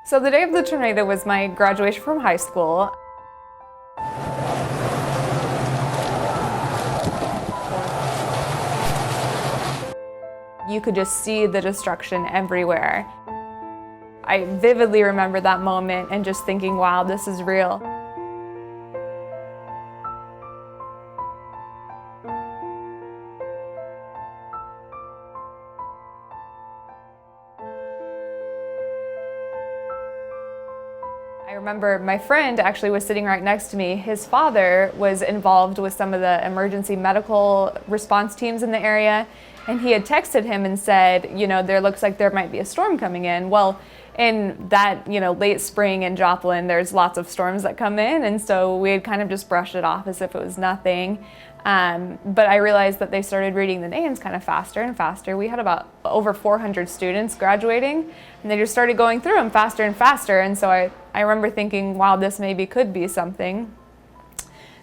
So the day of the tornado was my graduation from high school. You could just see the destruction everywhere. I vividly remember that moment and just thinking, wow, this is real. I remember my friend actually was sitting right next to me. His father was involved with some of the emergency medical response teams in the area, and he had texted him and said, there looks like there might be a storm coming in. Well, in that, late spring in Joplin, there's lots of storms that come in, and so we had kind of just brushed it off as if it was nothing. But I realized that they started reading the names kind of faster and faster. We had about over 400 students graduating, and they just started going through them faster and faster. And so I remember thinking, wow, this maybe could be something.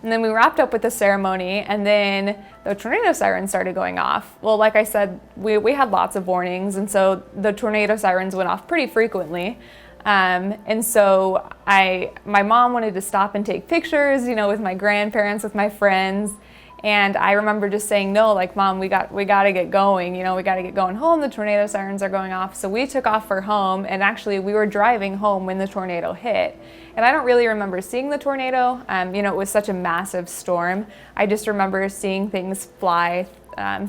And then we wrapped up with the ceremony, and then the tornado sirens started going off. Well, like I said, we had lots of warnings, and so the tornado sirens went off pretty frequently. And so my mom wanted to stop and take pictures, with my grandparents, with my friends. And I remember just saying, no, like, Mom, we got to get going, we got to get going home. The tornado sirens are going off. So we took off for home, and actually we were driving home when the tornado hit. And I don't really remember seeing the tornado. It was such a massive storm. I just remember seeing things fly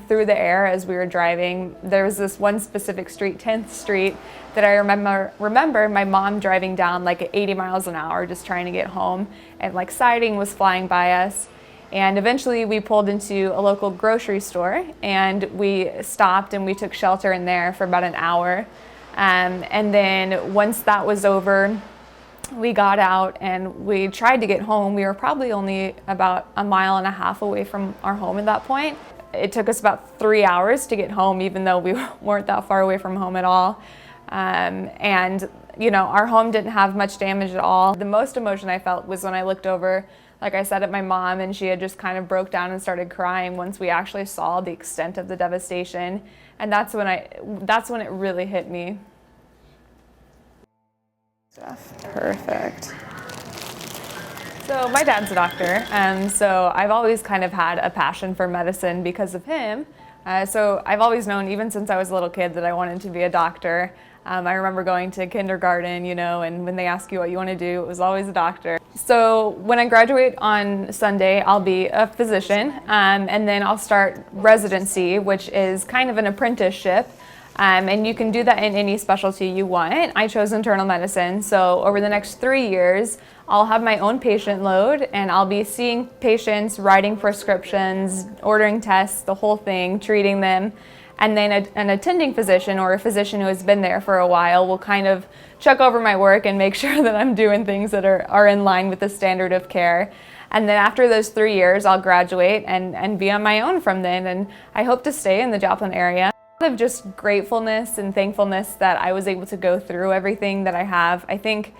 through the air as we were driving. There was this one specific street, 10th Street, that I remember my mom driving down like at 80 miles an hour just trying to get home, and like siding was flying by us. And eventually we pulled into a local grocery store, and we stopped and we took shelter in there for about an hour. And then once that was over, we got out and we tried to get home. We were probably only about a mile and a half away from our home at that point. It took us about 3 hours to get home, even though we weren't that far away from home at all. Our home didn't have much damage at all. The most emotion I felt was when I looked over, like I said, at my mom, and she had just kind of broke down and started crying once we actually saw the extent of the devastation. And that's when it really hit me. Perfect. So my dad's a doctor, so I've always kind of had a passion for medicine because of him. So I've always known, even since I was a little kid, that I wanted to be a doctor. I remember going to kindergarten, and when they ask you what you want to do, it was always a doctor. So when I graduate on Sunday, I'll be a physician, and then I'll start residency, which is kind of an apprenticeship. And you can do that in any specialty you want. I chose internal medicine, so over the next 3 years, I'll have my own patient load, and I'll be seeing patients, writing prescriptions, ordering tests, the whole thing, treating them. And then an attending physician, or a physician who has been there for a while, will kind of check over my work and make sure that I'm doing things that are in line with the standard of care. And then after those 3 years, I'll graduate and be on my own from then. And I hope to stay in the Joplin area. A lot of just gratefulness and thankfulness that I was able to go through everything that I have. I think,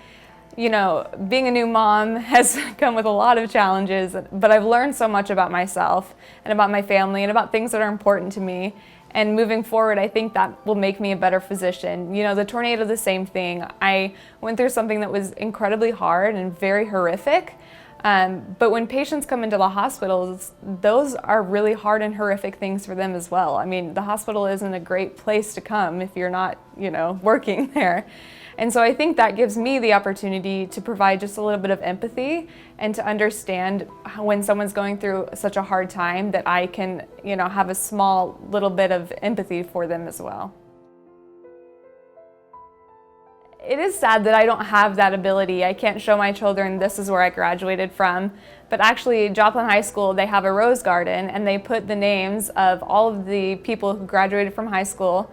being a new mom has come with a lot of challenges, but I've learned so much about myself and about my family and about things that are important to me. And moving forward, I think that will make me a better physician. The tornado, the same thing. I went through something that was incredibly hard and very horrific. But when patients come into the hospitals, those are really hard and horrific things for them as well. I mean, the hospital isn't a great place to come if you're not, working there. And so I think that gives me the opportunity to provide just a little bit of empathy and to understand when someone's going through such a hard time that I can, have a small little bit of empathy for them as well. It is sad that I don't have that ability. I can't show my children this is where I graduated from. But actually, Joplin High School, they have a rose garden, and they put the names of all of the people who graduated from high school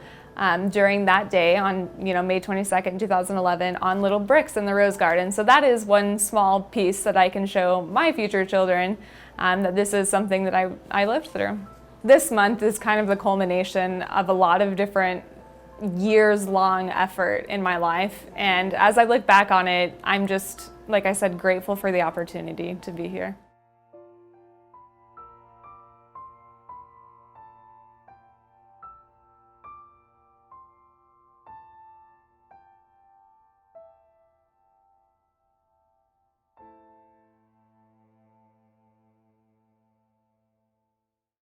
during that day on May 22nd, 2011 on little bricks in the rose garden. So that is one small piece that I can show my future children that this is something that I lived through. This month is kind of the culmination of a lot of different years-long effort in my life, and as I look back on it, I'm just, like I said, grateful for the opportunity to be here.